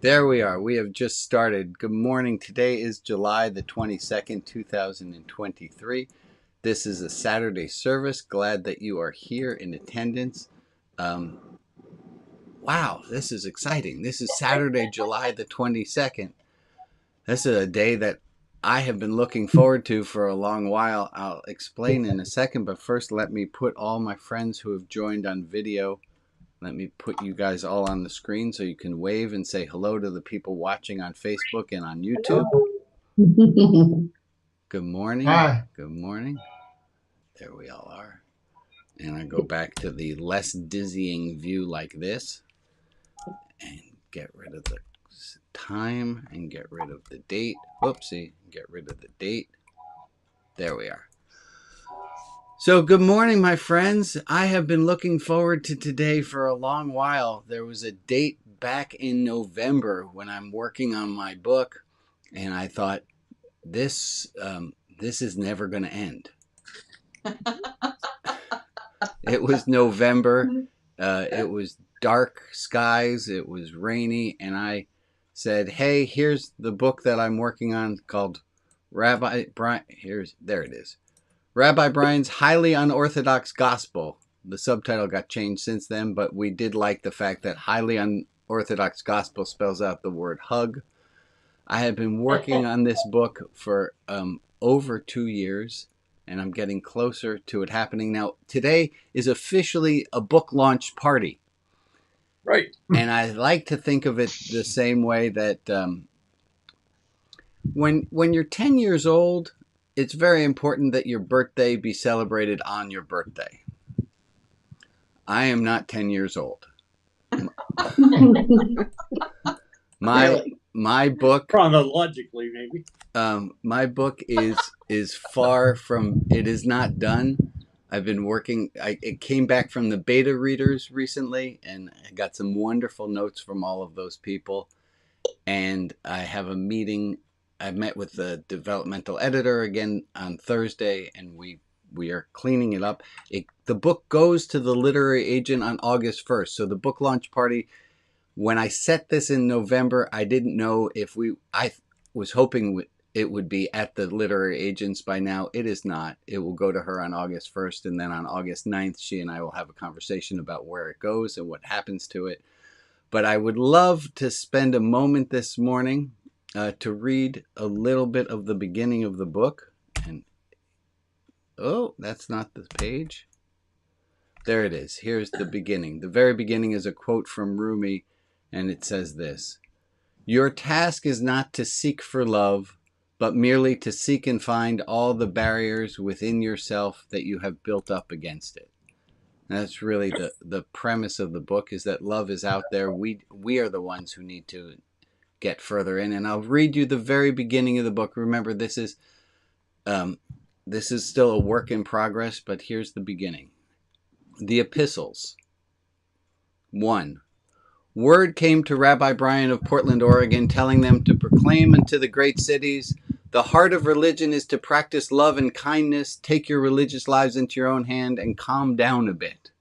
There we are. We have just started. Good morning. Today is July the 22nd, 2023. This is a Saturday service. Glad that you are here in attendance. Wow, this is exciting. This is Saturday, July the 22nd. This is a day that I have been looking forward to for a long while. I'll explain in a second, but first let me put all my friends who have joined on video. Let me put you guys all on the screen so you can wave and say hello to the people watching on Facebook and on YouTube. Good morning. Hi. Good morning. There we all are. And I go back to the less dizzying view like this and get rid of the time and get rid of the date. Whoopsie. Get rid of the date. There we are. So good morning, my friends. I have been looking forward to today for a long while. There was a date back in November when I'm working on my book, and I thought this is never going to end. It was November. It was dark skies. It was rainy, and I said, "Hey, here's the book that I'm working on called Rabbi Brian." There it is. Rabbi Brian's Highly Unorthodox Gospel. The subtitle got changed since then, but we did like the fact that Highly Unorthodox Gospel spells out the word hug. I have been working on this book for over 2 years, and I'm getting closer to it happening. Now, today is officially a book launch party. Right. And I like to think of it the same way that when you're 10 years old, it's very important that your birthday be celebrated on your birthday. I am not 10 years old. My book, chronologically, maybe. My book is far from. It is not done. I've been working. It came back from the beta readers recently, and I got some wonderful notes from all of those people. And I have a meeting. I met with the developmental editor again on Thursday, and we are cleaning it up. The book goes to the literary agent on August 1st. So the book launch party, when I set this in November, I didn't know if I was hoping it would be at the literary agents by now. It is not. It will go to her on August 1st, and then on August 9th, she and I will have a conversation about where it goes and what happens to it. But I would love to spend a moment this morning to read a little bit of the beginning of the book. And oh, that's not the page. There it is. Here's the beginning. The very beginning is a quote from Rumi, and it says this: "Your task is not to seek for love, but merely to seek and find all the barriers within yourself that you have built up against it." And that's really the premise of the book, is that love is out there. We are the ones who need to get further in. And I'll read you the very beginning of the book. Remember, this is still a work in progress, but here's the beginning. The Epistles. 1. Word came to Rabbi Brian of Portland, Oregon, telling them to proclaim unto the great cities, "The heart of religion is to practice love and kindness. Take your religious lives into your own hand and calm down a bit."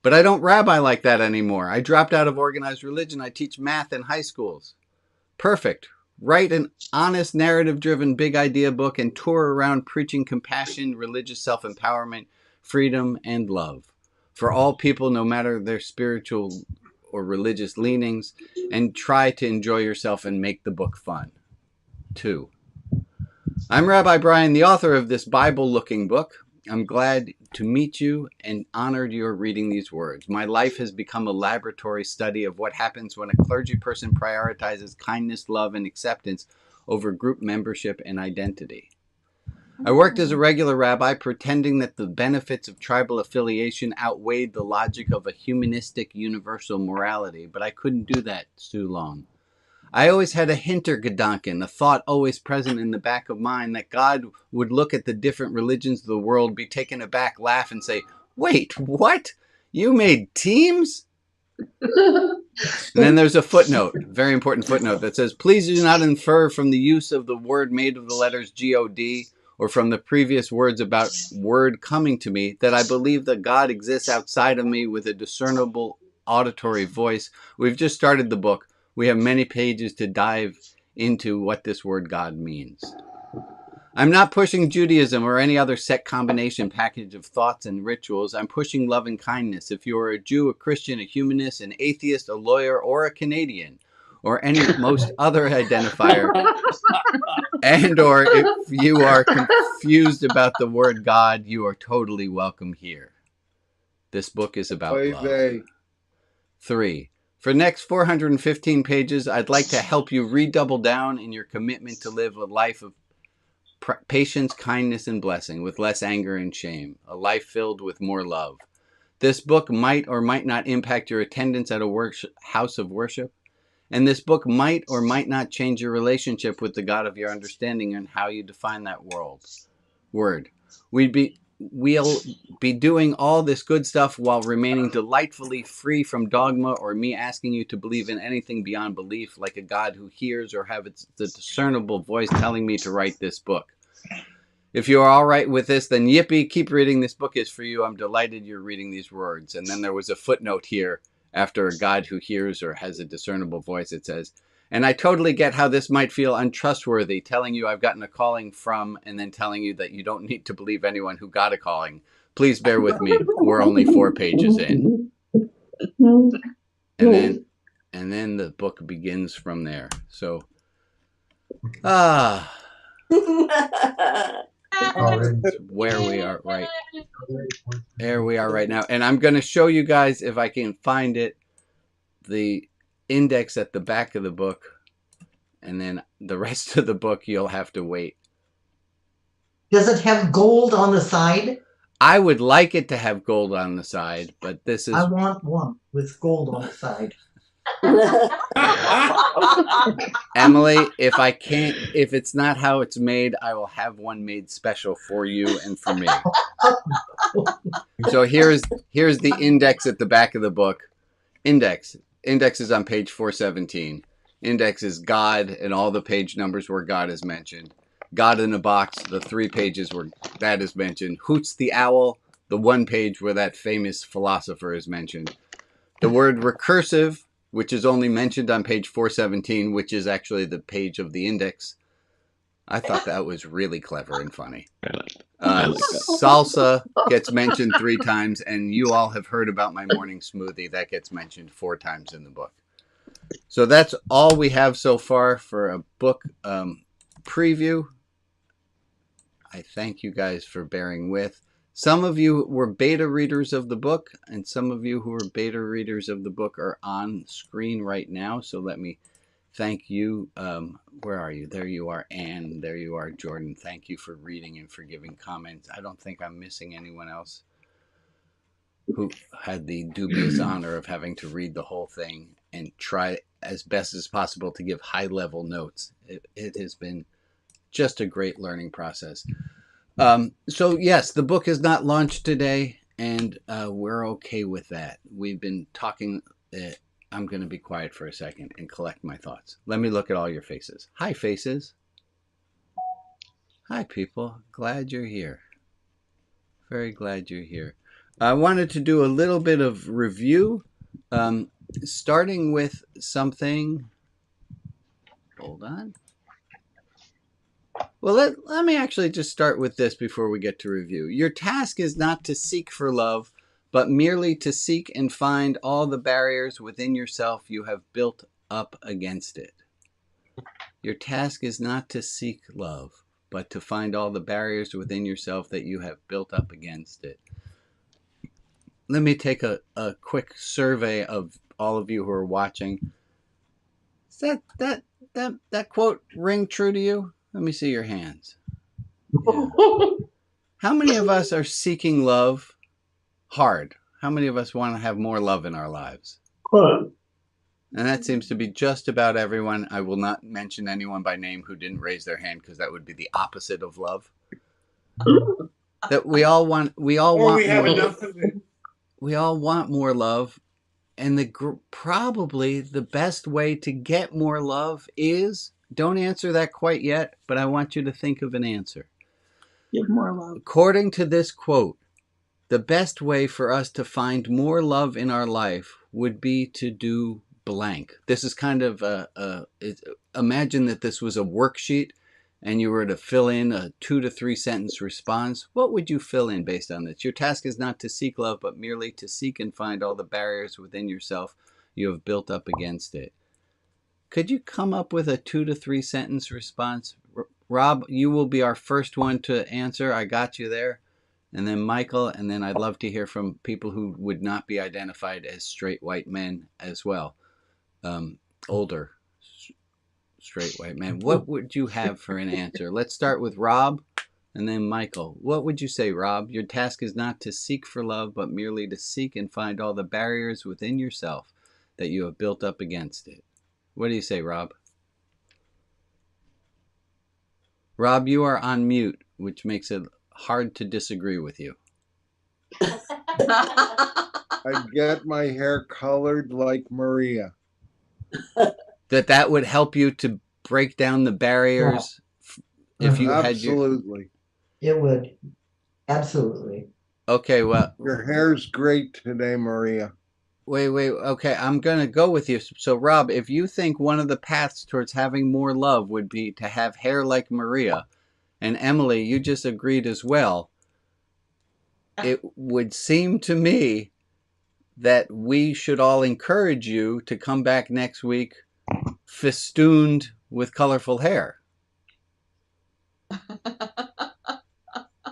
But I don't rabbi like that anymore. I dropped out of organized religion. I teach math in high schools. Perfect. Write an honest, narrative-driven, big idea book and tour around preaching compassion, religious self-empowerment, freedom, and love for all people, no matter their spiritual or religious leanings, and try to enjoy yourself and make the book fun. 2. I'm Rabbi Brian, the author of this Bible-looking book. I'm glad to meet you and honored you're reading these words. My life has become a laboratory study of what happens when a clergy person prioritizes kindness, love, and acceptance over group membership and identity. I worked as a regular rabbi, pretending that the benefits of tribal affiliation outweighed the logic of a humanistic universal morality, but I couldn't do that too long. I always had a Hintergedanken, a thought always present in the back of mine, that God would look at the different religions of the world, be taken aback, laugh, and say, "Wait, what? You made teams?" And then there's a footnote, very important footnote, that says, "Please do not infer from the use of the word made of the letters G-O-D or from the previous words about word coming to me that I believe that God exists outside of me with a discernible auditory voice." We've just started the book. We have many pages to dive into what this word God means. I'm not pushing Judaism or any other set combination package of thoughts and rituals. I'm pushing love and kindness. If you are a Jew, a Christian, a humanist, an atheist, a lawyer, or a Canadian, or any most other identifier, and or if you are confused about the word God, you are totally welcome here. This book is about love. 3. For the next 415 pages, I'd like to help you redouble down in your commitment to live a life of patience, kindness, and blessing, with less anger and shame, a life filled with more love. This book might or might not impact your attendance at a house of worship, and this book might or might not change your relationship with the God of your understanding and how you define that word. We'll be doing all this good stuff while remaining delightfully free from dogma or me asking you to believe in anything beyond belief, like a God who hears or have the discernible voice telling me to write this book. If you're all right with this, then yippee, keep reading. This book is for you. I'm delighted you're reading these words. And then there was a footnote here after a God who hears or has a discernible voice. It says, and I totally get how this might feel untrustworthy, telling you I've gotten a calling from, and then telling you that you don't need to believe anyone who got a calling. Please bear with me. We're only 4 pages in. And then the book begins from there. So, where we are right. There we are right now. And I'm going to show you guys, if I can find it, the index at the back of the book, and then the rest of the book you'll have to wait. Does it have gold on the side? I would like it to have gold on the side, but this is... I want one with gold on the side. Emily, if it's not how it's made, I will have one made special for you and for me. So here's the index at the back of the book. Index is on page 417. Index is God and all the page numbers where God is mentioned. God in a box, the 3 pages where that is mentioned. Hoots the owl, the 1 page where that famous philosopher is mentioned. The word recursive, which is only mentioned on page 417, which is actually the page of the index. I thought that was really clever and funny. Salsa gets mentioned 3 times, and you all have heard about my morning smoothie. That gets mentioned 4 times in the book. So that's all we have so far for a book preview. I thank you guys for bearing with. Some of you were beta readers of the book, and some of you who are beta readers of the book are on screen right now. So let me thank you. Where are you? There you are, Anne. There you are, Jordan. Thank you for reading and for giving comments. I don't think I'm missing anyone else who had the dubious honor of having to read the whole thing and try as best as possible to give high-level notes. It has been just a great learning process. So yes, the book is not launched today, and we're okay with that. We've been talking. I'm going to be quiet for a second and collect my thoughts. Let me look at all your faces. Hi, faces. Hi, people. Glad you're here. Very glad you're here. I wanted to do a little bit of review, starting with something. Hold on. Well, let me actually just start with this before we get to review. Your task is not to seek for love, but merely to seek and find all the barriers within yourself you have built up against it. Your task is not to seek love, but to find all the barriers within yourself that you have built up against it. Let me take a quick survey of all of you who are watching. Does that quote ring true to you? Let me see your hands. Yeah. How many of us are seeking love hard? How many of us want to have more love in our lives? And that seems to be just about everyone. I will not mention anyone by name who didn't raise their hand, because that would be the opposite of love. That we all want more love. We all want more love. And probably the best way to get more love is, don't answer that quite yet, but I want you to think of an answer. Give more love. According to this quote, the best way for us to find more love in our life would be to do blank. This is kind of imagine that this was a worksheet and you were to fill in a 2 to 3 sentence response. What would you fill in based on this? Your task is not to seek love, but merely to seek and find all the barriers within yourself you have built up against it. Could you come up with a 2 to 3 sentence response? Rob, you will be our first one to answer. I got you there. And then Michael, and then I'd love to hear from people who would not be identified as straight white men as well. Older straight white men. What would you have for an answer? Let's start with Rob and then Michael. What would you say, Rob? Your task is not to seek for love, but merely to seek and find all the barriers within yourself that you have built up against it. What do you say, Rob? Rob, you are on mute, which makes it hard to disagree with you. I get my hair colored like Maria. That would help you to break down the barriers if you had your... Absolutely. It would. Absolutely. Okay, well... Your hair's great today, Maria. Wait. Okay, I'm going to go with you. So, Rob, if you think one of the paths towards having more love would be to have hair like Maria, and Emily, you just agreed as well, it would seem to me that we should all encourage you to come back next week festooned with colorful hair.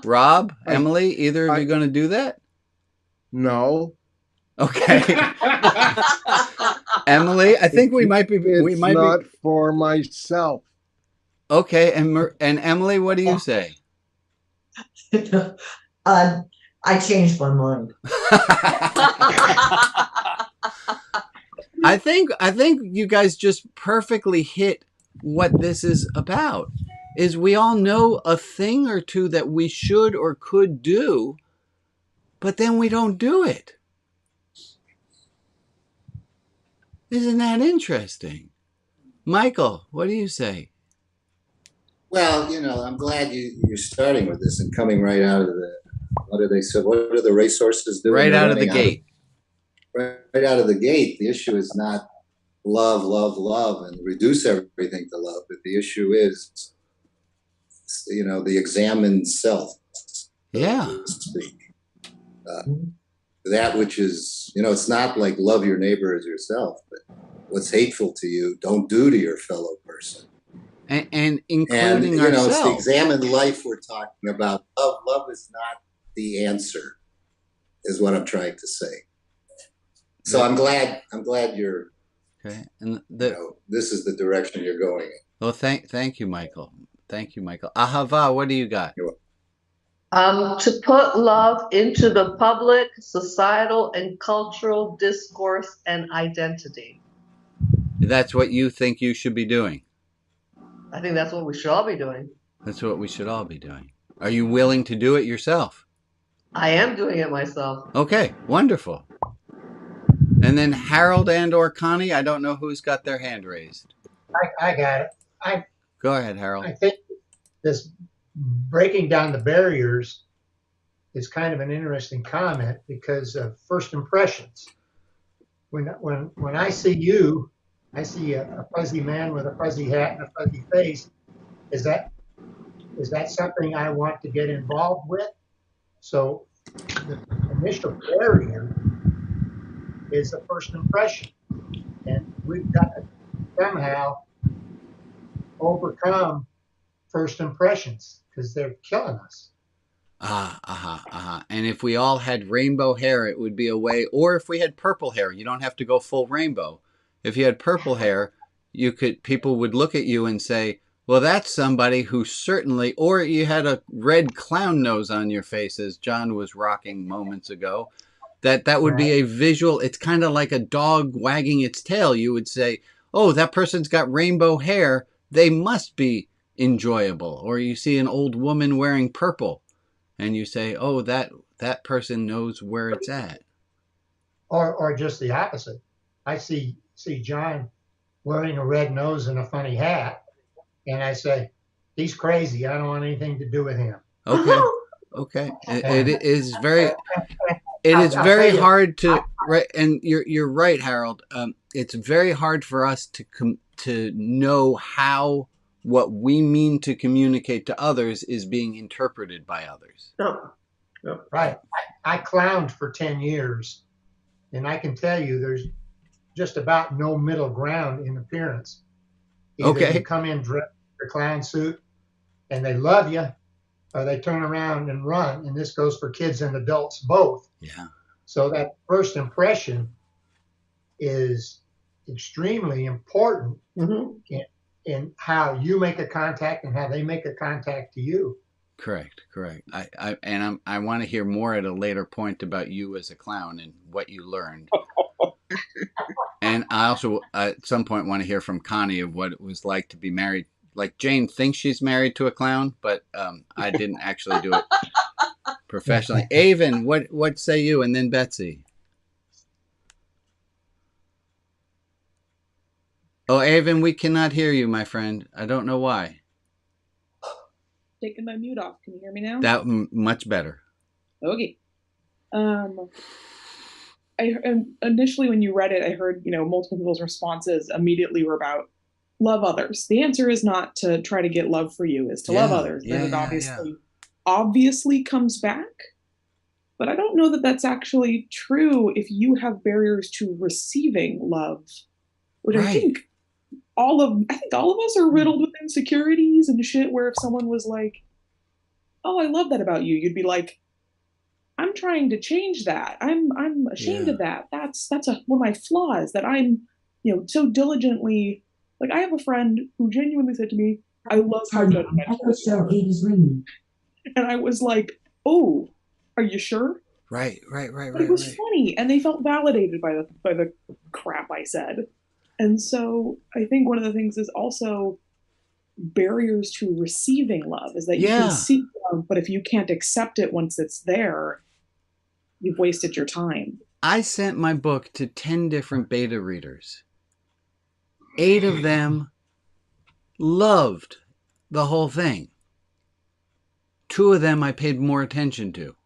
Rob, Emily, either of you going to do that? No. Okay. Emily, I think we might be. It's not for myself. Okay, and Emily, what do you say? I changed my mind. I think you guys just perfectly hit what this is about. Is we all know a thing or two that we should or could do, but then we don't do it. Isn't that interesting? Michael, what do you say? Well, I'm glad you're starting with this and coming right out of the, what do they say? What are the racehorses doing? Right out of the gate. Right out of the gate. The issue is not love, love, love, and reduce everything to love. But the issue is, the examined self. Yeah. So to speak. That which is, it's not like love your neighbor as yourself, but what's hateful to you, don't do to your fellow person. And including ourselves. It's the examined life we're talking about. Love is not the answer, is what I'm trying to say. So I'm glad you're. Okay, and this is the direction you're going in. Well, thank you, Michael. Thank you, Michael. Ahava, what do you got? To put love into the public, societal, and cultural discourse and identity. That's what you think you should be doing. I think that's what we should all be doing. That's what we should all be doing. Are you willing to do it yourself? I am doing it myself. Okay, wonderful. And then Harold and/or Connie, I don't know who's got their hand raised. I got it. Go ahead, Harold. I think this breaking down the barriers is kind of an interesting comment because of first impressions. When I see you, I see a fuzzy man with a fuzzy hat and a fuzzy face. Is that something I want to get involved with? So the initial barrier is the first impression, and we've got to somehow overcome first impressions because they're killing us. And if we all had rainbow hair, it would be a way. Or if we had purple hair, you don't have to go full rainbow. If you had purple hair, people would look at you and say, well, that's somebody who certainly, or you had a red clown nose on your face, as John was rocking moments ago, that would be a visual. It's kind of like a dog wagging its tail. You would say, oh, that person's got rainbow hair. They must be enjoyable. Or you see an old woman wearing purple and you say, oh, that person knows where it's at. Or just the opposite. I see John wearing a red nose and a funny hat, and I say, he's crazy. I don't want anything to do with him. Okay. It is very hard to, right. And you're right, Harold. it's very hard for us to know how what we mean to communicate to others is being interpreted by others. No. Right. I clowned for 10 years, and I can tell you there's just about no middle ground in appearance. Either Okay. you come in dressed in a clown suit and they love you, or they turn around and run. And this goes for kids and adults both. Yeah. So that first impression is extremely important Mhm. in how you make a contact and how they make a contact to you. Correct. I want to hear more at a later point about you as a clown and what you learned. And I also, at some point, want to hear from Connie of what it was like to be married. Like Jane thinks she's married to a clown, but I didn't actually do it professionally. Avon, what say you? And then Betsy. Oh, Avon, we cannot hear you, my friend. I don't know why. Taking my mute off. Can you hear me now? That much better. Okay. Initially when you read it, I heard, multiple people's responses immediately were about love others. The answer is not to try to get love for you, is to love others. Yeah, And it obviously comes back. But I don't know that that's actually true if you have barriers to receiving love, which Right. I think all of us are riddled with insecurities and shit, where if someone was like, "Oh, I love that about you," you'd be like, "I'm trying to change that. I'm ashamed of that. That's one of my flaws that I'm, so diligently." Like, I have a friend who genuinely said to me, "I love how judgmental you are." And I was like, "Oh, are you sure?" Right. But it was funny, and they felt validated by the crap I said. And so I think one of the things is also barriers to receiving love is that you can seek love, but if you can't accept it once it's there, you've wasted your time. I sent my book to 10 different beta readers. 8 of them loved the whole thing. 2 of them I paid more attention to.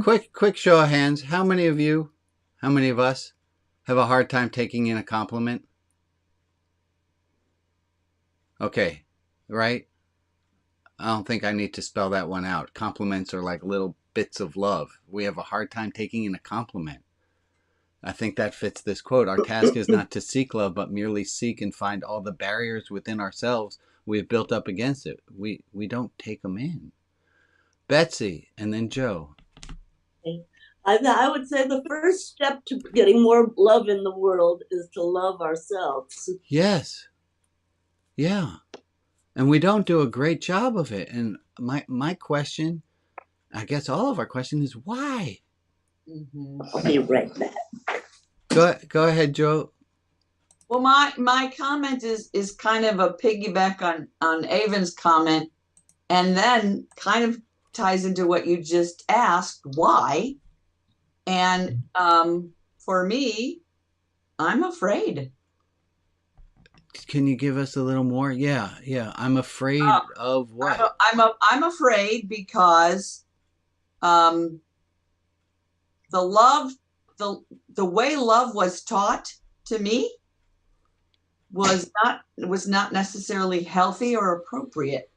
Quick show of hands. How many of us have a hard time taking in a compliment? Okay, right? I don't think I need to spell that one out. Compliments are like little bits of love. We have a hard time taking in a compliment. I think that fits this quote. Our task is not to seek love, but merely seek and find all the barriers within ourselves we have built up against it. We don't take them in. Betsy, and then Joe. I would say the first step to getting more love in the world is to love ourselves. Yes. Yeah. And we don't do a great job of it. And my question, I guess all of our question is why? I'll be right back. Go ahead, Joe. Well, my comment is kind of a piggyback on Avon's comment, and then kind of ties into what you just asked, why? And for me, I'm afraid. Can you give us a little more? Yeah. I'm afraid of what? I'm afraid because the way love was taught to me was not necessarily healthy or appropriate.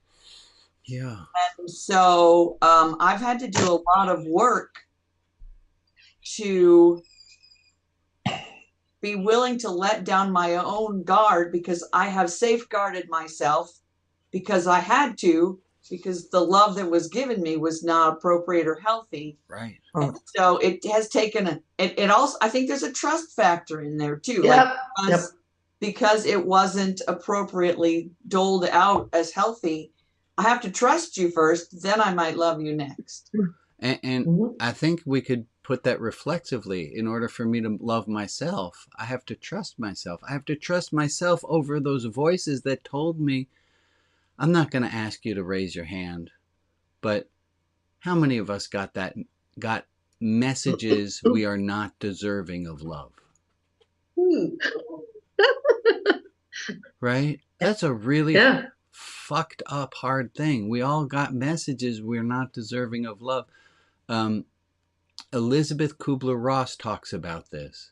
Yeah. And so I've had to do a lot of work to be willing to let down my own guard, because I have safeguarded myself because I had to, because the love that was given me was not appropriate or healthy. Right. And so it has taken it also, I think there's a trust factor in there too. Yep. Because it wasn't appropriately doled out as healthy, I have to trust you first, then I might love you next. And I think we could put that reflexively. In order for me to love myself, I have to trust myself. I have to trust myself over those voices that told me, I'm not going to ask you to raise your hand, but how many of us got messages we are not deserving of love? Right? That's a really fucked up hard thing. We all got messages we're not deserving of love. Elizabeth Kubler-Ross talks about this.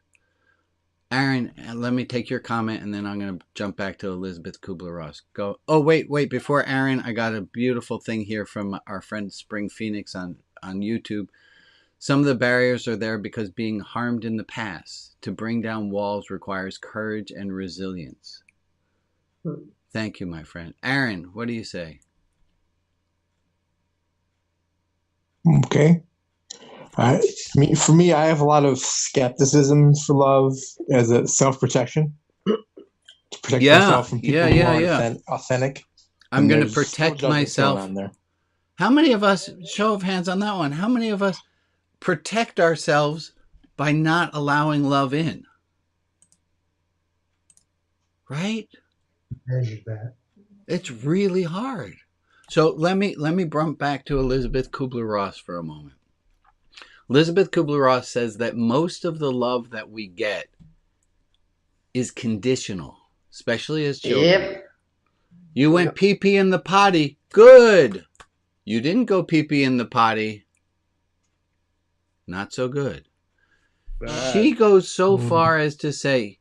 Aaron, let me take your comment, and then I'm going to jump back to Elizabeth Kubler-Ross. Go. Oh, wait. Before Aaron, I got a beautiful thing here from our friend Spring Phoenix on YouTube. Some of the barriers are there because being harmed in the past. To bring down walls requires courage and resilience. Thank you, my friend. Aaron, what do you say? Okay. For me, I have a lot of skepticism for love as a self-protection. To protect myself from people who aren't authentic. I'm going to protect myself. On there. How many of us, show of hands on that one, how many of us protect ourselves by not allowing love in? Right? Measure that. It's really hard. So let me bump back to Elizabeth Kubler-Ross for a moment. Elizabeth Kubler-Ross says that most of the love that we get is conditional, especially as children. Yep. You went pee-pee in the potty. Good. You didn't go pee-pee in the potty. Not so good. She goes so far as to say,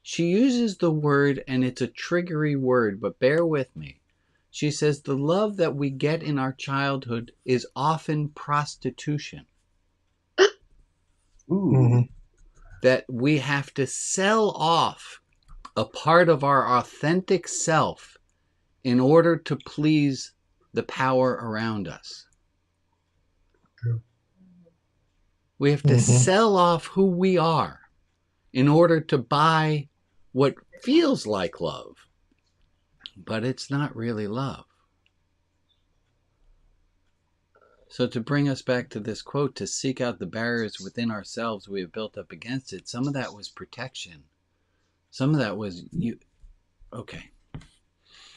she uses the word, and it's a triggery word, but bear with me. She says the love that we get in our childhood is often prostitution. That we have to sell off a part of our authentic self in order to please the power around us. True. We have to sell off who we are in order to buy what feels like love, but it's not really love. So to bring us back to this quote, to seek out the barriers within ourselves we have built up against it, some of that was protection. Some of that was you. Okay.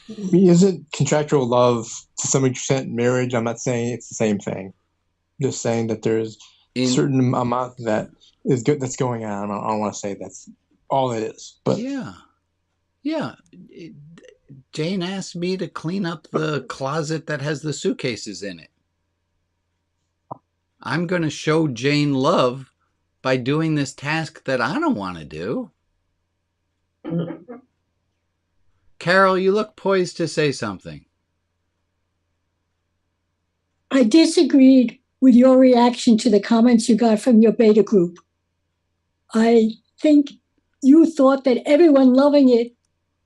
Isn't contractual love to some extent marriage? I'm not saying it's the same thing. Just saying that there's a certain amount that is good that's going on. I don't want to say that's all it is, but yeah. Jane asked me to clean up the closet that has the suitcases in it. I'm going to show Jane love by doing this task that I don't want to do. Carol, you look poised to say something. I disagreed with your reaction to the comments you got from your beta group. I think you thought that everyone loving it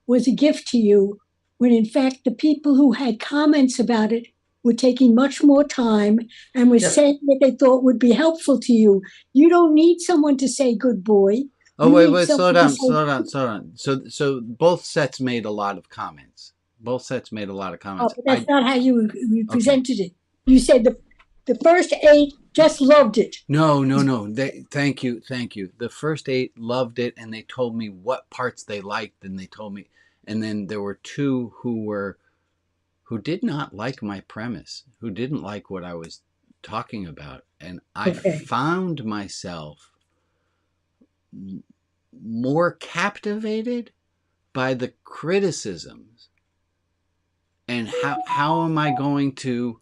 was a gift to you, when in fact the people who had comments about it were taking much more time and were saying what they thought would be helpful to you. You don't need someone to say good boy. Oh, wait, slow down. So both sets made a lot of comments. Oh, but that's not how you presented it. You said the first 8 just loved it. No. Thank you. The first 8 loved it, and they told me what parts they liked, and they told me, and then there were 2 who did not like my premise, who didn't like what I was talking about, and I found myself more captivated by the criticisms, and how am I going to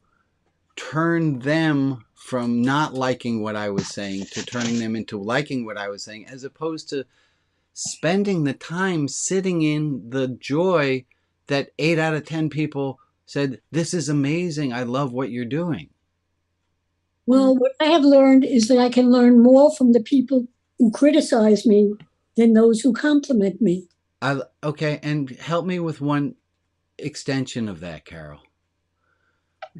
turn them from not liking what I was saying to turning them into liking what I was saying, as opposed to spending the time sitting in the joy that 8 out of 10 people said, this is amazing, I love what you're doing. Well, what I have learned is that I can learn more from the people who criticize me than those who compliment me. Okay, and help me with one extension of that, Carol.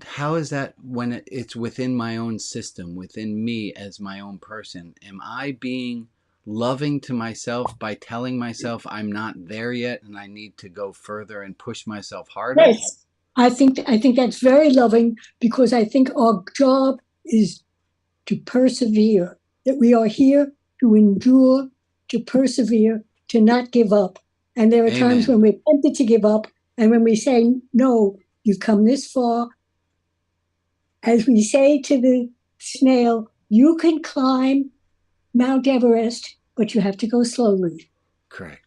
How is that when it's within my own system, within me as my own person? Am I being loving to myself by telling myself I'm not there yet and I need to go further and push myself harder? Yes, I think that's very loving, because I think our job is to persevere, that we are here to endure, to persevere, to not give up. And there are times when we're tempted to give up, and when we say, no, you've come this far. As we say to the snail, you can climb Mount Everest, but you have to go slowly. Correct.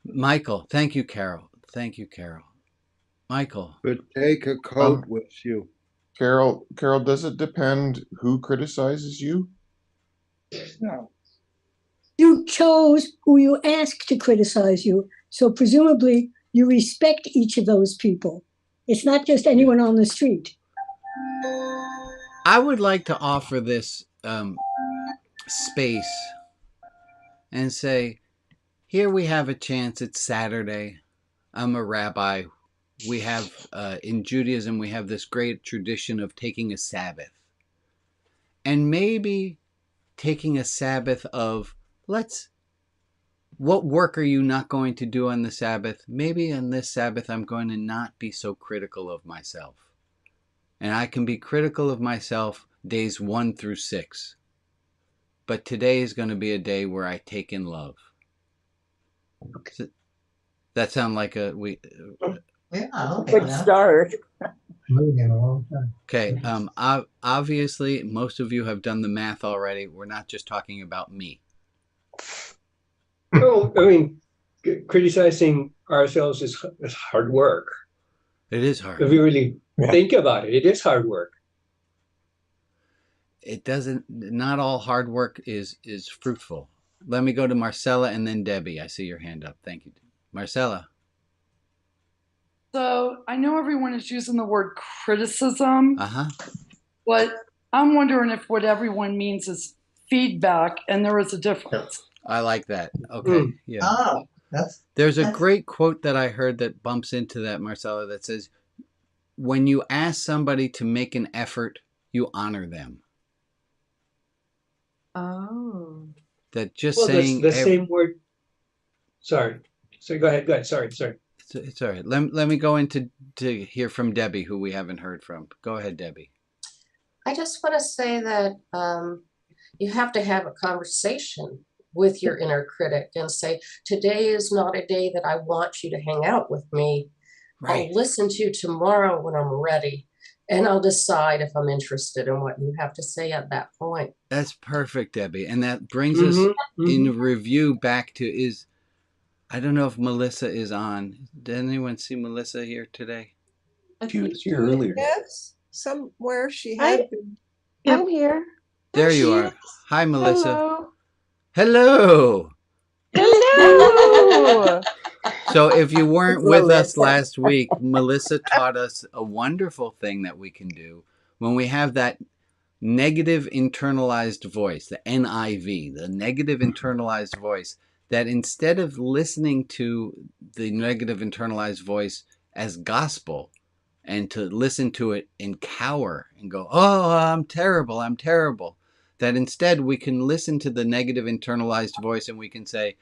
Michael, thank you, Carol. Michael. But take a coat with you. Carol, does it depend who criticizes you? No. You chose who you asked to criticize you, so presumably you respect each of those people. It's not just anyone on the street. I would like to offer this space and say, here we have a chance. It's Saturday. I'm a rabbi. We have, in Judaism, we have this great tradition of taking a Sabbath. And maybe taking a Sabbath of, what work are you not going to do on the Sabbath? Maybe on this Sabbath, I'm going to not be so critical of myself. And I can be critical of myself days 1 through 6. But today is going to be a day where I take in love. Okay. That sound like a good start. Okay. Obviously, most of you have done the math already. We're not just talking about me. No, I mean, criticizing ourselves is hard work. It is hard. If you really think about it, it is hard work. Not all hard work is fruitful. Let me go to Marcella and then Debbie. I see your hand up. Thank you. Marcella. So I know everyone is using the word criticism, but I'm wondering if what everyone means is feedback, and there is a difference. I like that. Okay. Yeah. There's a great quote that I heard that bumps into that, Marcella, that says, when you ask somebody to make an effort, you honor them. Oh. That just well, saying the same word. Sorry. So go ahead. Sorry. It's all right. Let me go into to hear from Debbie, who we haven't heard from. Go ahead, Debbie. I just want to say that you have to have a conversation with your inner critic and say, today is not a day that I want you to hang out with me. Right. I'll listen to you tomorrow when I'm ready, and I'll decide if I'm interested in what you have to say at that point. That's perfect, Debbie. And that brings us in review back to I don't know if Melissa is on. Did anyone see Melissa here today? She was here earlier. Yes, somewhere she had been. I'm here. There you are. Hi, Melissa. Hello. So if you weren't with us last week, Melissa taught us a wonderful thing that we can do when we have that negative internalized voice, the NIV, the negative internalized voice, that instead of listening to the negative internalized voice as gospel and to listen to it and cower and go, oh, I'm terrible, that instead we can listen to the negative internalized voice and we can say,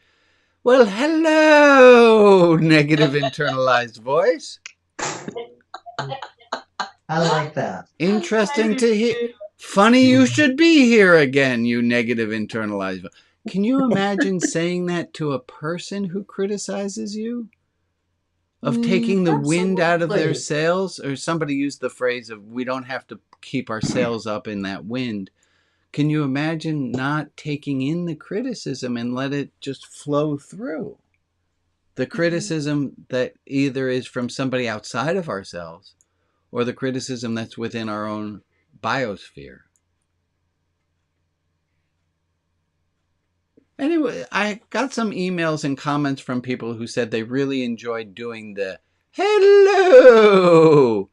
well, hello, negative internalized voice. I like that. Interesting to hear. Funny you should be here again, you negative internalized voice. Can you imagine saying that to a person who criticizes you? Of taking the wind out of their sails? Or somebody used the phrase of, we don't have to keep our sails up in that wind. Can you imagine not taking in the criticism and let it just flow through? The criticism that either is from somebody outside of ourselves or the criticism that's within our own biosphere. Anyway, I got some emails and comments from people who said they really enjoyed doing the hello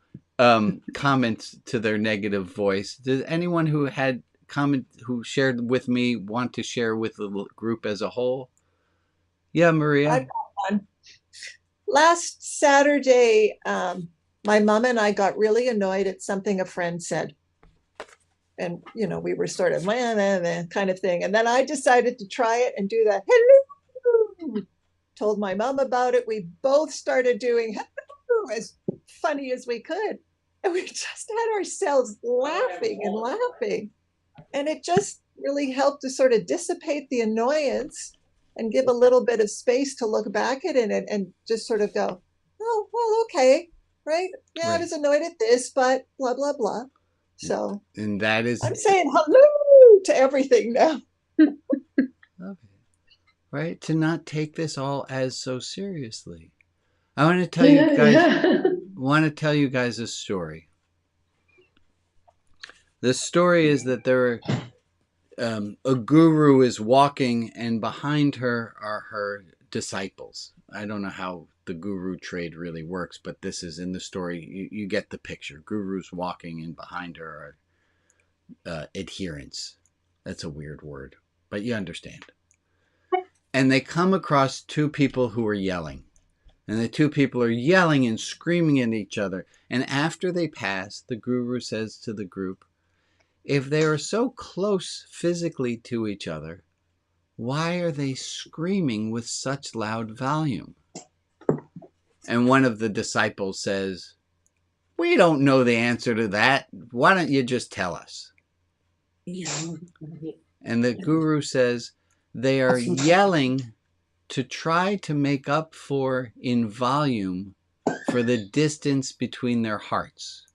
comments to their negative voice. Does anyone who had who shared with me want to share with the group as a whole? Yeah, Maria. I've got one. Last Saturday, my mom and I got really annoyed at something a friend said. And, we were sort of kind of thing. And then I decided to try it and do that. Hello. Told my mom about it. We both started doing hello as funny as we could. And we just had ourselves laughing and laughing. And it just really helped to sort of dissipate the annoyance and give a little bit of space to look back at it and just sort of go, oh, well, okay, right? Yeah, right. I was annoyed at this, but blah, blah, blah. So, and that is, I'm saying hello to everything now. Right? To not take this all as so seriously. I want to tell you guys, a story. The story is that a guru is walking, and behind her are her disciples. I don't know how the guru trade really works, but this is in the story. You get the picture. Guru's walking, and behind her are adherents. That's a weird word, but you understand. And they come across two people who are yelling. And the two people are yelling and screaming at each other. And after they pass, the guru says to the group, if they are so close physically to each other, why are they screaming with such loud volume? And one of the disciples says, we don't know the answer to that. Why don't you just tell us? And the guru says, they are yelling to try to make up for in volume for the distance between their hearts.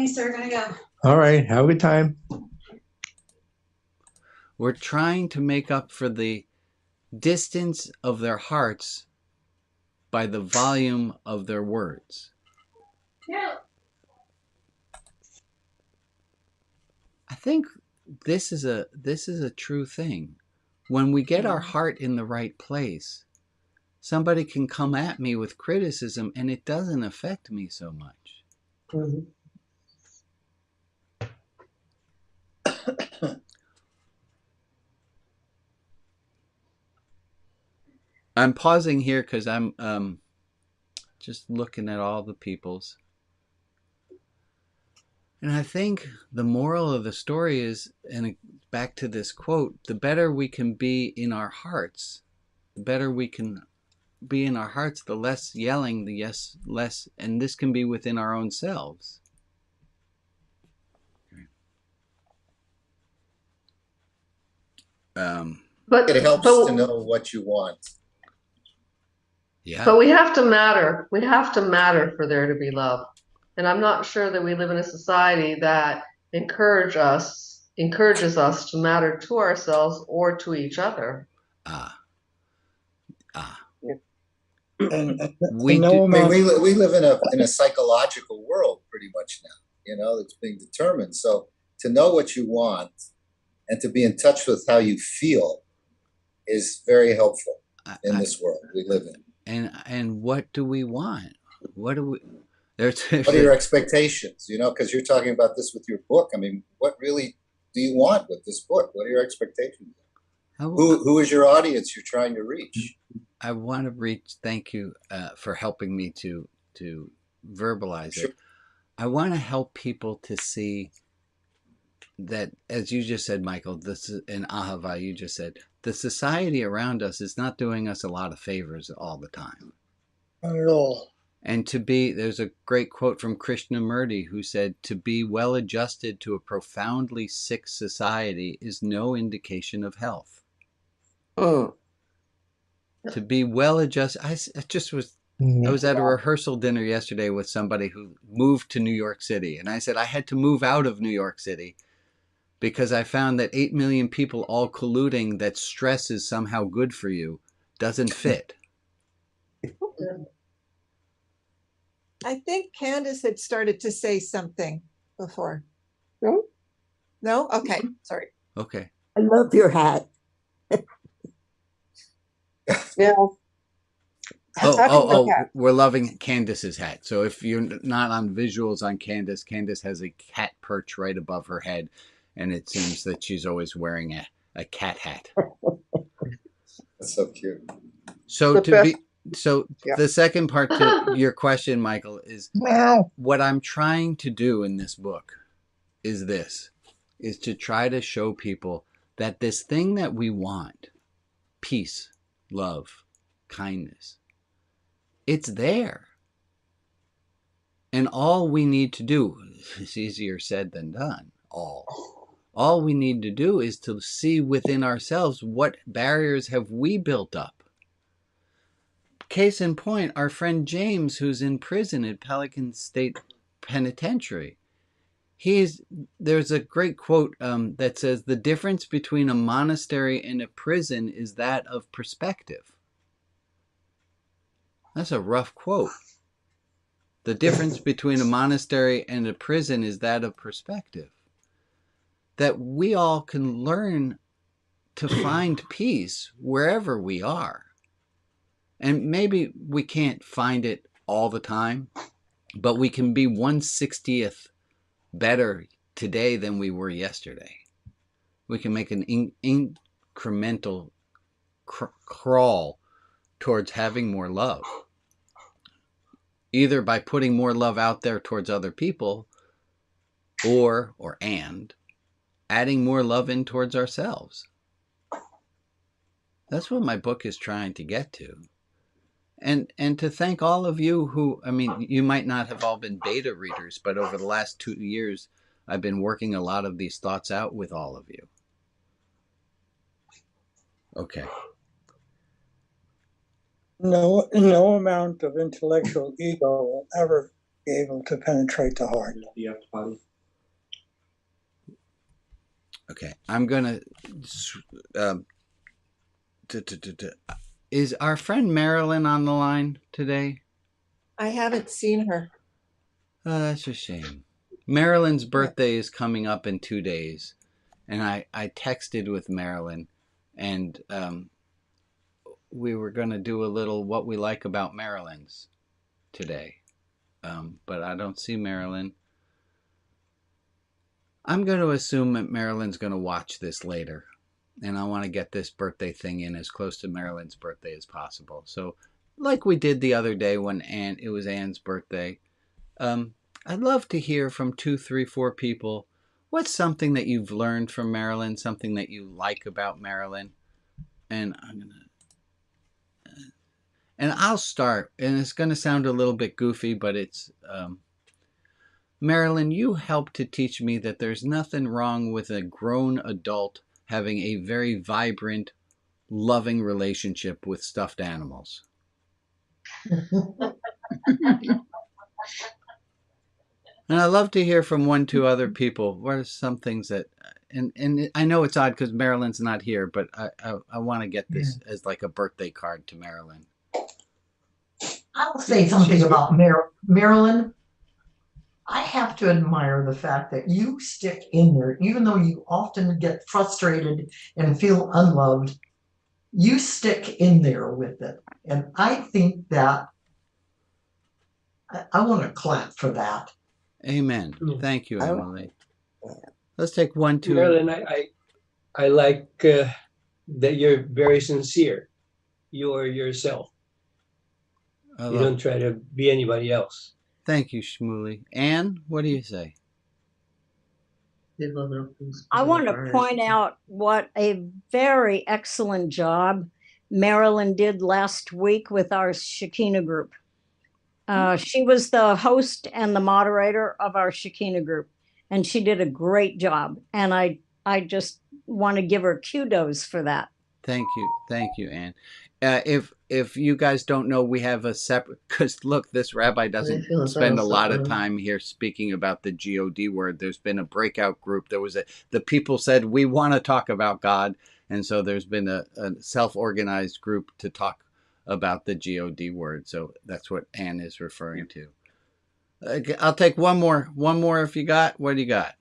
Sir, gonna go. All right. Have a good time. We're trying to make up for the distance of their hearts by the volume of their words. Yeah. I think this is a true thing. When we get our heart in the right place, somebody can come at me with criticism and it doesn't affect me so much. Mhm. I'm pausing here because I'm just looking at all the peoples. And I think the moral of the story is, and back to this quote, the better we can be in our hearts, the better we can be in our hearts, the less yelling, the less, and this can be within our own selves. But It helps to know what you want. Yeah. But we have to matter. We have to matter for there to be love. And I'm not sure that we live in a society that encourages us to matter to ourselves or to each other. We live in a psychological world pretty much now, you know, that's being determined. So to know what you want and to be in touch with how you feel is very helpful in this world we live in. And what do we want? What do we? What are your expectations? You know, because you're talking about this with your book. I mean, what really do you want with this book? What are your expectations? Who is your audience you're trying to reach? I want to reach. Thank you for helping me to verbalize it. I want to help people to see that, as you just said, Michael, this is in Ahava, you just said, the society around us is not doing us a lot of favors all the time. Not at all. And there's a great quote from Krishnamurti who said, to be well adjusted to a profoundly sick society is no indication of health. To be well adjusted, I was at a rehearsal dinner yesterday with somebody who moved to New York City. And I said, I had to move out of New York City because I found that 8 million people all colluding that stress is somehow good for you doesn't fit. I think Candace had started to say something before. No? No? Okay. Sorry. Okay. I love your hat. Yeah. Oh, we're loving Candace's hat. So if you're not on visuals on Candace, Candace has a cat perch right above her head, and it seems that she's always wearing a cat hat. That's so cute. So the second part to your question, Michael, is what I'm trying to do in this book is to try to show people that this thing that we want, peace, love, kindness, it's there. And all we need to do, it's easier said than done, all we need to do is to see within ourselves what barriers have we built up. Case in point, our friend James, who's in prison at Pelican State Penitentiary. There's a great quote that says, the difference between a monastery and a prison is that of perspective. That's a rough quote. The difference between a monastery and a prison is that of perspective. That we all can learn to find peace wherever we are. And maybe we can't find it all the time, but we can be 1/60th better today than we were yesterday. We can make an incremental crawl towards having more love, either by putting more love out there towards other people or adding more love in towards ourselves. That's what my book is trying to get to. And to thank all of you who, I mean, you might not have all been beta readers, but over the last 2 years, I've been working a lot of these thoughts out with all of you. Okay. No amount of intellectual ego will ever be able to penetrate the heart. Okay, I'm gonna. Is our friend Marilyn on the line today? I haven't seen her. Oh, that's a shame. Marilyn's birthday is coming up in 2 days, and I texted with Marilyn, and we were going to do a little what we like about Marilyn's today, but I don't see Marilyn. I'm going to assume that Marilyn's going to watch this later, and I want to get this birthday thing in as close to Marilyn's birthday as possible. So, like we did the other day when it was Anne's birthday, I'd love to hear from 2, 3, 4 people. What's something that you've learned from Marilyn, something that you like about Marilyn? And I'll start, and it's going to sound a little bit goofy, but it's, Marilyn, you helped to teach me that there's nothing wrong with a grown adult having a very vibrant, loving relationship with stuffed animals. And I'd love to hear from 1, 2 other people. What are some things that, and I know it's odd because Marilyn's not here, but I want to get this as like a birthday card to Marilyn. I'll say something about Marilyn. I have to admire the fact that you stick in there, even though you often get frustrated and feel unloved, you stick in there with it. And I think that I want to clap for that. Amen. Thank you, Emily. Let's take 1, 2. Marilyn, I like that you're very sincere. You are yourself. You don't try to be anybody else. Thank you, Shmuley. Anne, what do you say? I want to point out what a very excellent job Marilyn did last week with our Shekinah group. She was the host and the moderator of our Shekinah group, and she did a great job. And I just want to give her kudos for that. Thank you, Anne. If you guys don't know, we have a separate, because look, this rabbi doesn't spend a lot of time here speaking about the God word. There's been a breakout group. The people said, we want to talk about God. And so there's been a self-organized group to talk about the God word. So that's what Anne is referring to. I'll take one more if you got. What do you got?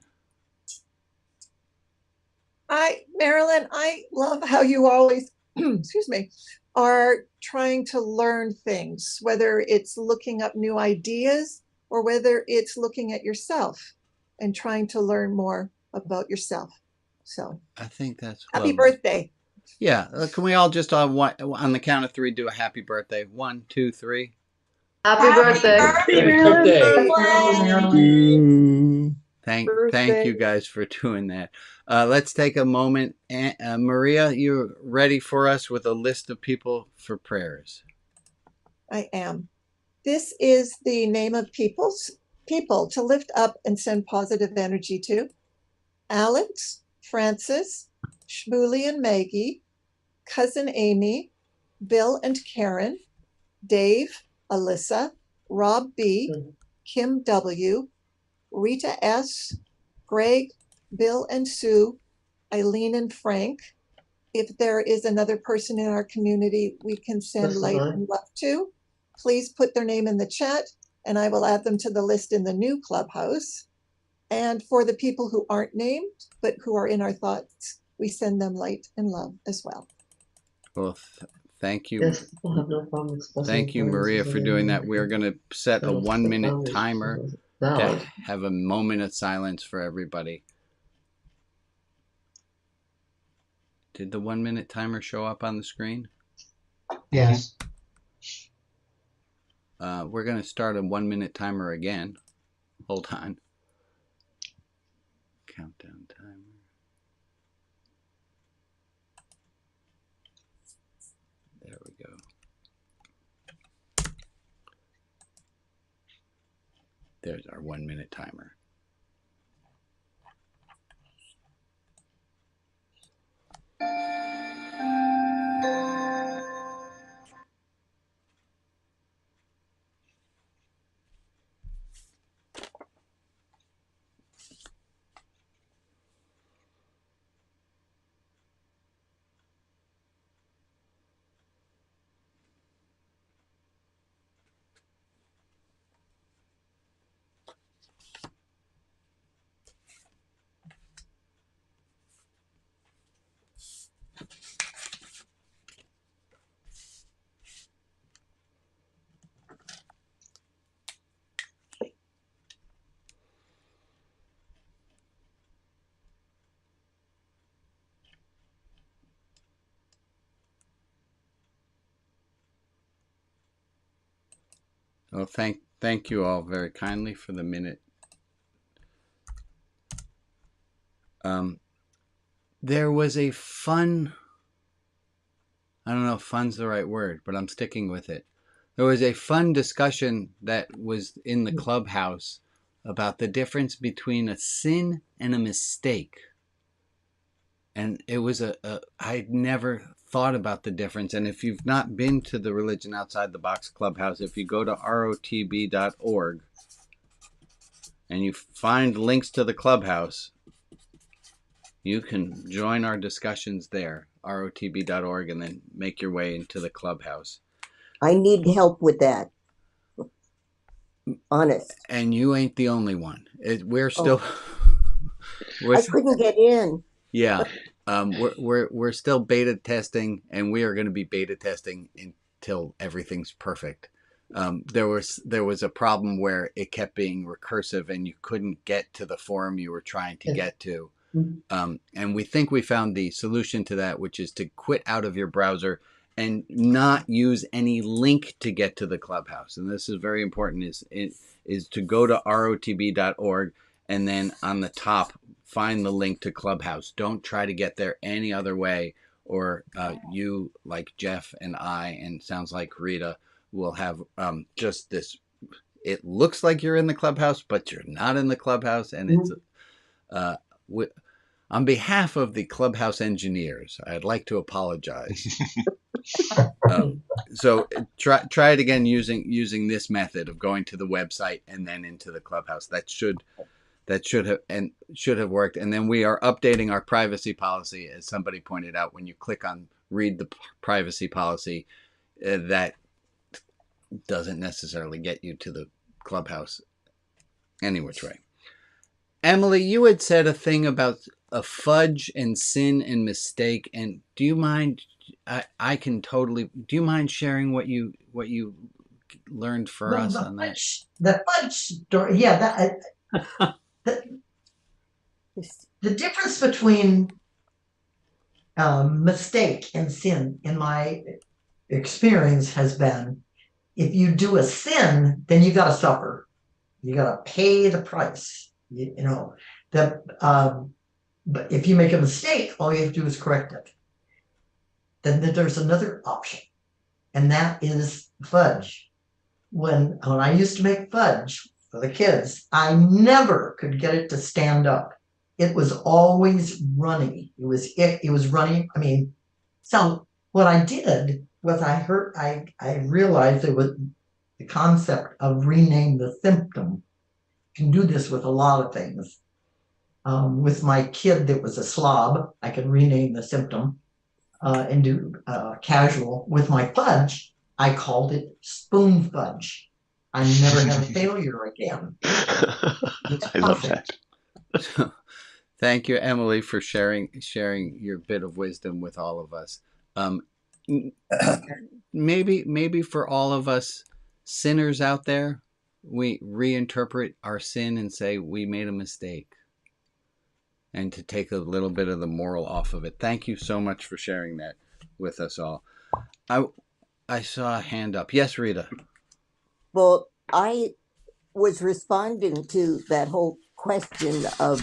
Marilyn, I love how you always, excuse me, are trying to learn things, whether it's looking up new ideas or whether it's looking at yourself and trying to learn more about yourself. So I think that's happy birthday. Yeah. Can we all just on the count of 3 do a happy birthday? 1, 2, 3. Happy birthday. Thank you guys for doing that. Let's take a moment. Maria, you're ready for us with a list of people for prayers. I am. This is the name of people to lift up and send positive energy to: Alex, Francis, Shmuley and Maggie, Cousin Amy, Bill and Karen, Dave, Alyssa, Rob B, Kim W, Rita S, Greg, Bill and Sue, Eileen and Frank. If there is another person in our community we can send light and love to, please put their name in the chat and I will add them to the list in the new clubhouse. And for the people who aren't named, but who are in our thoughts, we send them light and love as well. Well, thank you. Thank you, Maria, for doing that. We are going to set a 1-minute timer to have a moment of silence for everybody. Did the 1-minute timer show up on the screen? Yes. We're going to start a 1-minute timer again. Hold on. Countdown timer. There we go. There's our 1-minute timer. Well, thank you all very kindly for the minute. There was a fun, I don't know if fun's the right word, but I'm sticking with it. There was a fun discussion that was in the clubhouse about the difference between a sin and a mistake. And it was I'd never thought about the difference. And if you've not been to the Religion Outside the Box Clubhouse, if you go to rotb.org and you find links to the clubhouse, you can join our discussions there, rotb.org, and then make your way into the clubhouse. I need help with that. Honest. And you ain't the only one. We're still... I couldn't get in. Yeah. We're still beta testing, and we are going to be beta testing until everything's perfect. There was a problem where it kept being recursive, and you couldn't get to the forum you were trying to get to. And we think we found the solution to that, which is to quit out of your browser and not use any link to get to the clubhouse. And this is very important, is to go to rotb.org and then on the top, find the link to Clubhouse. Don't try to get there any other way, or you, like Jeff and I, and sounds like Rita, will have just this, it looks like you're in the Clubhouse, but you're not in the Clubhouse. And it's, on behalf of the Clubhouse engineers, I'd like to apologize. So try it again using this method of going to the website and then into the Clubhouse. That should have worked. And then we are updating our privacy policy, as somebody pointed out. When you click on read the privacy policy, that doesn't necessarily get you to the Clubhouse any which way. Emily, you had said a thing about a fudge and sin and mistake. And do you mind? I can totally. Do you mind sharing what you learned for us on that? The fudge story. Yeah, the difference between mistake and sin, in my experience, has been if you do a sin, then you got to suffer. You got to pay the price. You know that. But if you make a mistake, all you have to do is correct it. Then there's another option, and that is fudge. When I used to make fudge for the kids, I never could get it to stand up. It was always runny. It was runny. I mean, so what I did was I realized there was the concept of rename the symptom. You can do this with a lot of things. With my kid that was a slob, I could rename the symptom and do casual. With my fudge, I called it spoon fudge. I never have a failure again. I love that. Thank you, Emily, for sharing your bit of wisdom with all of us. Maybe for all of us sinners out there, we reinterpret our sin and say we made a mistake, and to take a little bit of the moral off of it. Thank you so much for sharing that with us all. I saw a hand up. Yes, Rita. Well, I was responding to that whole question of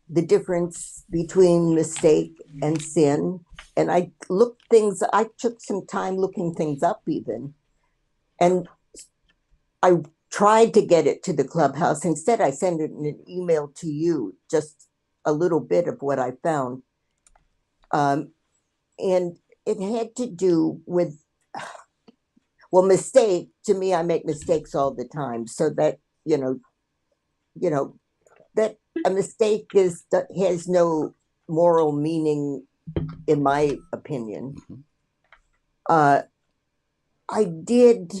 the difference between mistake and sin. And I took some time looking things up even. And I tried to get it to the clubhouse. Instead, I sent it in an email to you, just a little bit of what I found. And it had to do with, well, mistake, to me, I make mistakes all the time. So that, that a mistake has no moral meaning, in my opinion. I did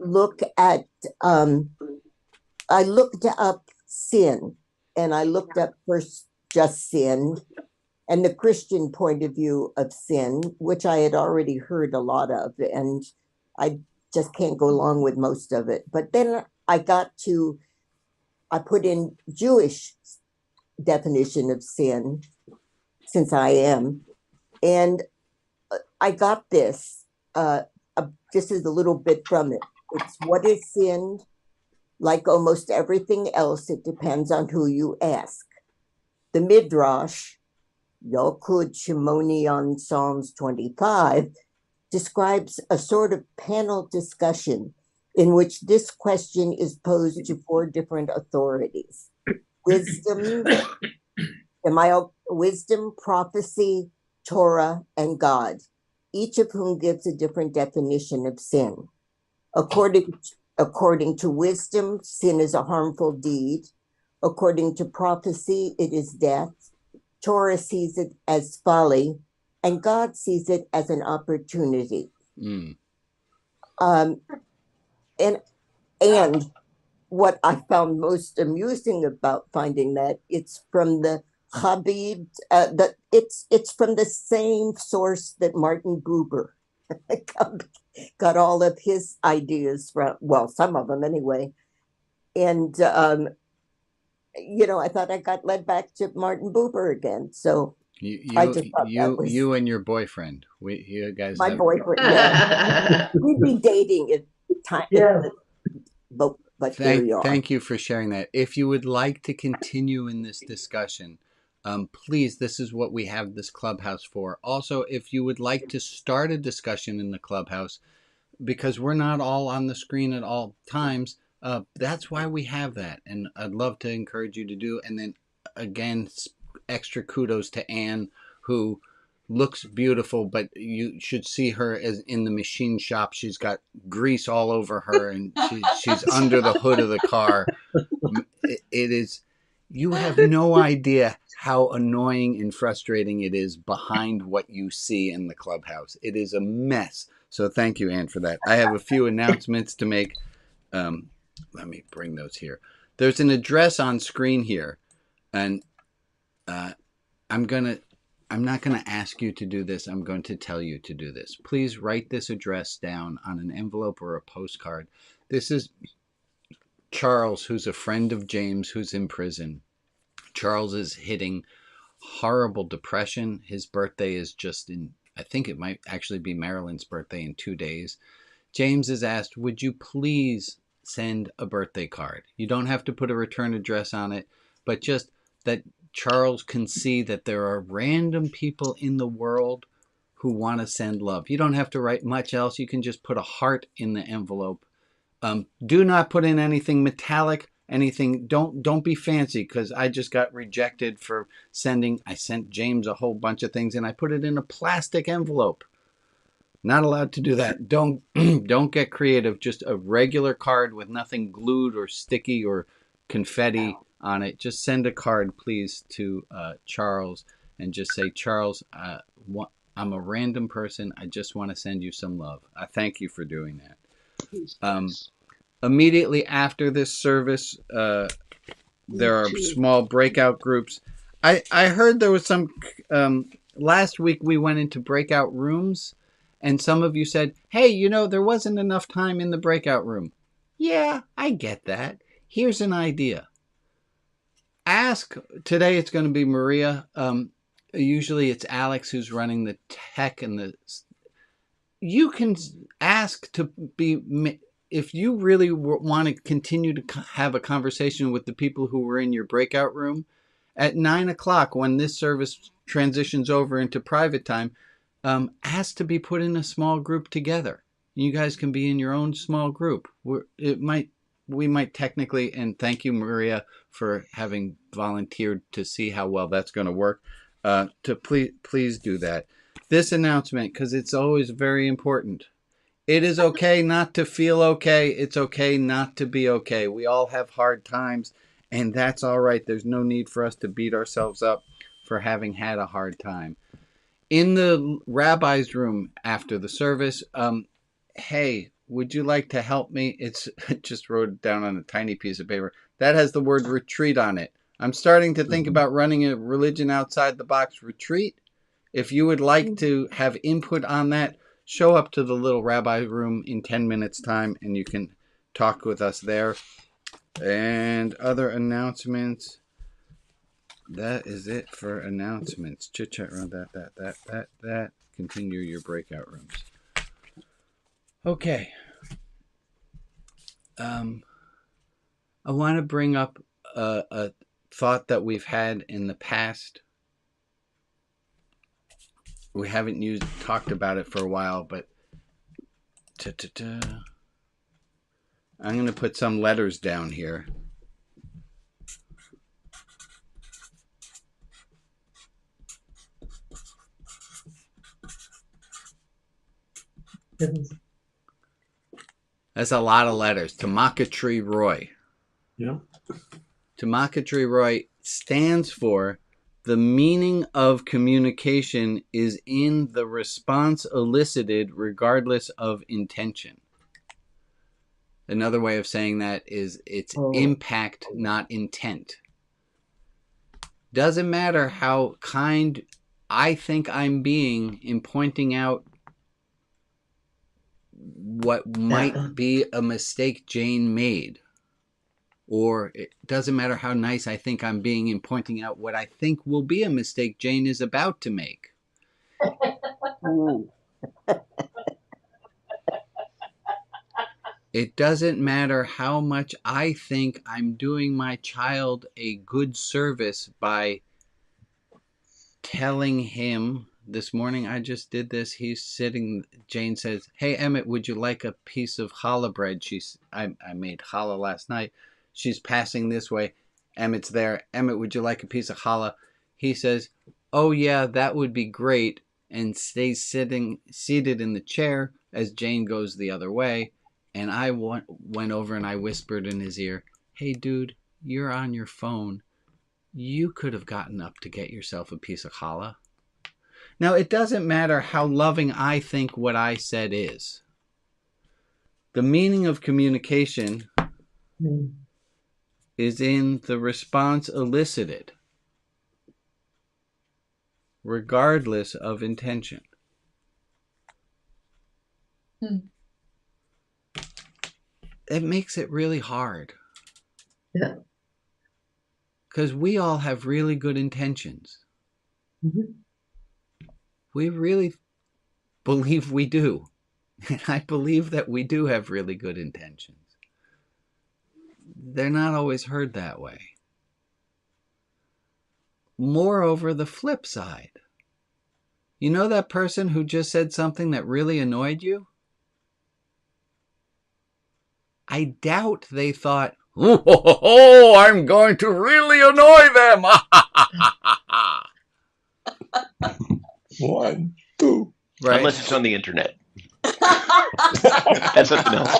look at, I looked up sin, and I looked up first just sin and the Christian point of view of sin, which I had already heard a lot of, and I just can't go along with most of it. But then I put in Jewish definition of sin, since I am, and I got this. This is a little bit from it. It's what is sin? Like almost everything else, it depends on who you ask. The Midrash, Yalkut Shimoni on Psalms 25, describes a sort of panel discussion in which this question is posed to 4 different authorities. Wisdom, prophecy, Torah, and God, each of whom gives a different definition of sin. According to wisdom, sin is a harmful deed. According to prophecy, it is death. Torah sees it as folly, and God sees it as an opportunity. And what I found most amusing about finding that, it's from the Habib, it's from the same source that Martin Buber got all of his ideas from, well, some of them anyway. And I thought I got led back to Martin Buber again. So you and your boyfriend, you guys. My boyfriend. Yeah. We'd be dating at time. Yeah. But here you are. Thank you for sharing that. If you would like to continue in this discussion, please, this is what we have this clubhouse for. Also, if you would like to start a discussion in the clubhouse, because we're not all on the screen at all times, that's why we have that. And I'd love to encourage you to do. And then again, extra kudos to Anne, who looks beautiful, but you should see her as in the machine shop. She's got grease all over her, and she's under the hood of the car. It is, you have no idea how annoying and frustrating it is behind what you see in the clubhouse. It is a mess. So thank you, Anne, for that. I have a few announcements to make. Let me bring those here. There's an address on screen here, and I'm not going to ask you to do this. I'm going to tell you to do this. Please write this address down on an envelope or a postcard. This is Charles, who's a friend of James, who's in prison. Charles is hitting horrible depression. His birthday is just in, I think it might actually be Marilyn's birthday in 2 days. James has asked, would you please send a birthday card? You don't have to put a return address on it, but just that Charles can see that there are random people in the world who want to send love. You don't have to write much else. You can just put a heart in the envelope. Do not put in anything metallic, anything. Don't be fancy, because I just got rejected for sending. I sent James a whole bunch of things, and I put it in a plastic envelope. Not allowed to do that. Don't get creative. Just a regular card with nothing glued or sticky or confetti on it. Just send a card, please, to Charles, and just say, Charles, I'm a random person. I just want to send you some love. I thank you for doing that. Immediately after this service, there are small breakout groups. I heard there was some, last week we went into breakout rooms, and some of you said, hey, you know, there wasn't enough time in the breakout room. Yeah, I get that. Here's an idea. Today it's going to be Maria. Usually it's Alex who's running the tech and you can ask to be, if you really want to continue to have a conversation with the people who were in your breakout room, at 9 o'clock when this service transitions over into private time, ask to be put in a small group together. You guys can be in your own small group. We might technically, and thank you, Maria, for having volunteered to see how well that's going to work, to please do that. This announcement, because it's always very important. It is okay not to feel okay. It's okay not to be okay. We all have hard times, and that's all right. There's no need for us to beat ourselves up for having had a hard time. In the rabbi's room after the service, hey, would you like to help me? I just wrote it down on a tiny piece of paper. That has the word retreat on it. I'm starting to think about running a religion outside the box retreat. If you would like to have input on that, show up to the little rabbi room in 10 minutes time and you can talk with us there. And other announcements. That is it for announcements. Chit chat around that. Continue your breakout rooms. Okay. I want to bring up a thought that we've had in the past. We haven't talked about it for a while, but I'm going to put some letters down here. That's a lot of letters. Tamakatri Roy. Yeah. Tamakatri Roy stands for the meaning of communication is in the response elicited regardless of intention. Another way of saying that is it's impact, not intent. Doesn't matter how kind I think I'm being in pointing out what might be a mistake Jane made. Or it doesn't matter how nice I think I'm being in pointing out what I think will be a mistake Jane is about to make. It doesn't matter how much I think I'm doing my child a good service by telling him, this morning I just did this, he's sitting, Jane says, hey Emmett, would you like a piece of challah bread? I made challah last night. She's passing this way. Emmett's there. Emmett, would you like a piece of challah? He says, oh yeah, that would be great, and stays seated in the chair as Jane goes the other way. And I went over and I whispered in his ear, hey dude, you're on your phone. You could have gotten up to get yourself a piece of challah. Now, it doesn't matter how loving I think what I said is. The meaning of communication is in the response elicited, regardless of intention. It makes it really hard. Yeah. Because we all have really good intentions. Mm-hmm. We really believe we do. And I believe that we do have really good intentions. They're not always heard that way. Moreover, the flip side. You know that person who just said something that really annoyed you? I doubt they thought, oh, I'm going to really annoy them. 1, 2. Right? Unless it's on the internet. That's something else.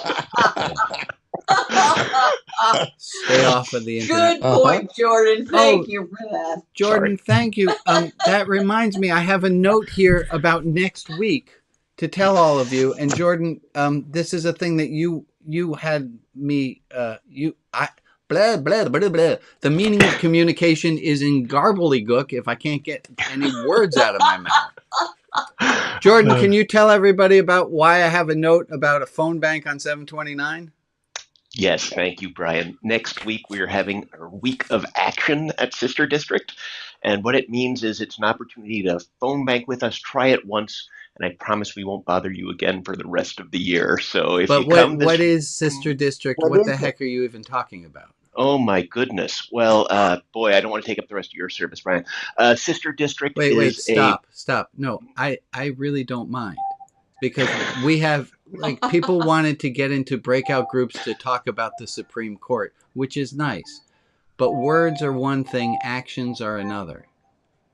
Stay off of the internet. Good point, Jordan. Thank you for that. Jordan, thank you. That reminds me, I have a note here about next week to tell all of you. And Jordan, this is a thing that you had me, blah, blah, blah, blah. The meaning of communication is in garbledygook if I can't get any words out of my mouth. Jordan, can you tell everybody about why I have a note about a phone bank on 729? Yes, thank you, Brian. Next week, we are having a week of action at Sister District. And what it means is it's an opportunity to phone bank with us, try it once, and I promise we won't bother you again for the rest of the year. So if you come what is Sister District? What the heck are you even talking about? Oh, my goodness. Well, boy, I don't want to take up the rest of your service, Brian. Sister District is Stop. No, I really don't mind. Because we have, like, people wanted to get into breakout groups to talk about the Supreme Court, which is nice. But words are one thing, actions are another.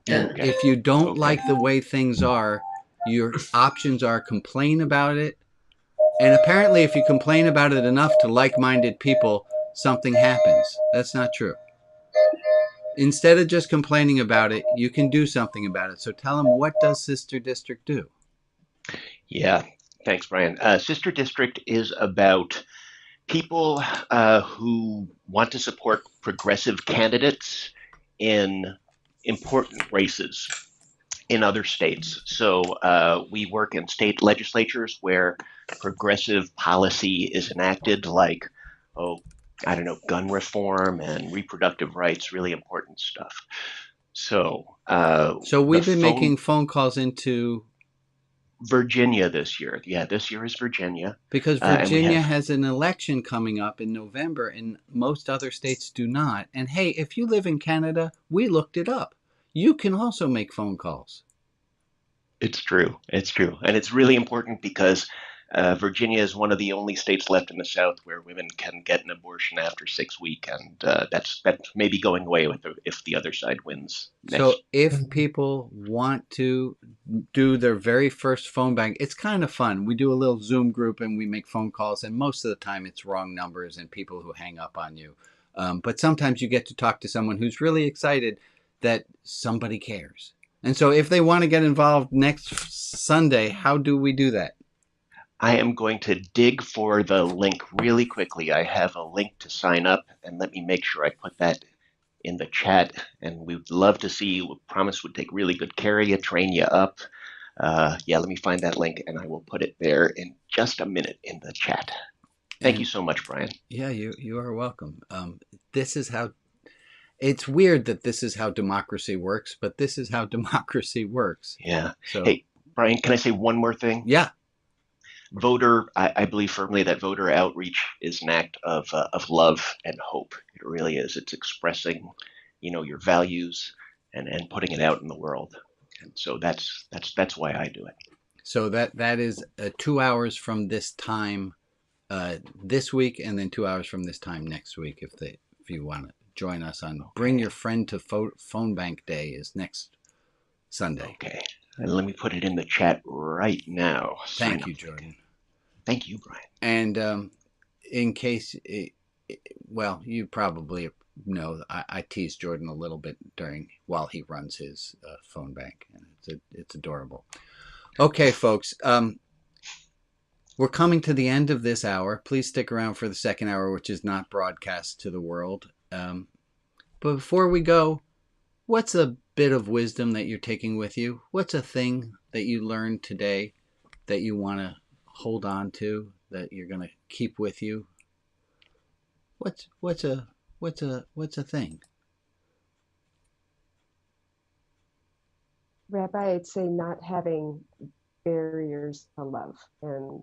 And if you don't like the way things are, your options are complain about it. And apparently if you complain about it enough to like-minded people, something happens. That's not true. Instead of just complaining about it, you can do something about it. So tell them, what does Sister District do? Yeah, thanks, Brian. Sister District is about people who want to support progressive candidates in important races in other states. So we work in state legislatures where progressive policy is enacted, like, gun reform and reproductive rights, really important stuff. So we've been making phone calls into Virginia this year. Yeah, this year is Virginia. Because Virginia has an election coming up in November and most other states do not. And hey, if you live in Canada, we looked it up. You can also make phone calls. It's true. It's true. And it's really important because Virginia is one of the only states left in the South where women can get an abortion after 6 weeks, and that's maybe going away if the other side wins next. So if people want to do their very first phone bank, it's kind of fun. We do a little Zoom group and we make phone calls, and most of the time it's wrong numbers and people who hang up on you. But sometimes you get to talk to someone who's really excited that somebody cares. And so if they want to get involved next Sunday, how do we do that? I am going to dig for the link really quickly. I have a link to sign up, and let me make sure I put that in the chat. And we would love to see you. We promise we'd take really good care of you, train you up. Let me find that link, and I will put it there in just a minute in the chat. Thank you so much, Brian. Yeah, you are welcome. This is how. It's weird that this is how democracy works, but this is how democracy works. Yeah. So, hey, Brian, can I say one more thing? Yeah. I believe firmly that voter outreach is an act of love and hope. It really is. It's expressing, your values and putting it out in the world. And so that's why I do it. So that is 2 hours from this time this week, and then 2 hours from this time next week. If you want to join us on Bring Your Friend to Phone Bank Day is next Sunday. Okay. And let me put it in the chat right now. Thank you, Jordan. Thank you, Brian. And in case, you probably know, I tease Jordan a little bit while he runs his phone bank, and it's adorable. Okay, folks, we're coming to the end of this hour. Please stick around for the second hour, which is not broadcast to the world. But before we go, what's a bit of wisdom that you're taking with you? What's a thing that you learned today that you want to hold on to, that you're going to keep with you? What's a thing? Rabbi, I'd say not having barriers to love and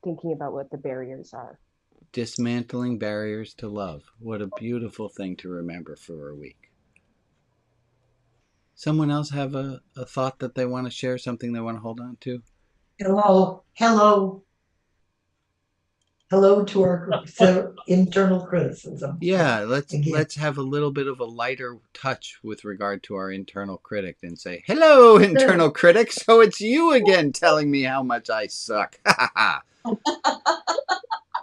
thinking about what the barriers are. Dismantling barriers to love. What a beautiful thing to remember for a week. Someone else have a thought that they want to share, something they want to hold on to? Hello to our internal criticism. Yeah, let's have a little bit of a lighter touch with regard to our internal critic and say, hello, internal critic. So it's you again telling me how much I suck.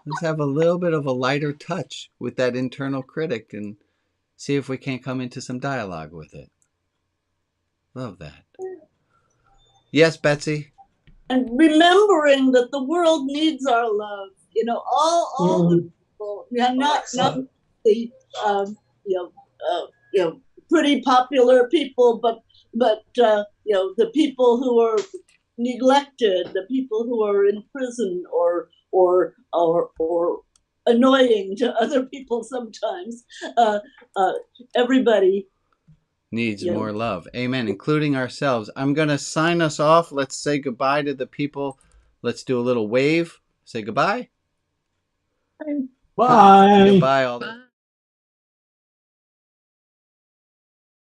Let's have a little bit of a lighter touch with that internal critic and see if we can't come into some dialogue with it. Love that. Yes, Betsy? And remembering that the world needs our love. You know, all the people, not the pretty popular people, but the people who are neglected, the people who are in prison or annoying to other people sometimes. Everybody needs more love. Amen, including ourselves. I'm going to sign us off. Let's say goodbye to the people. Let's do a little wave. Say goodbye. Bye. Goodbye, all the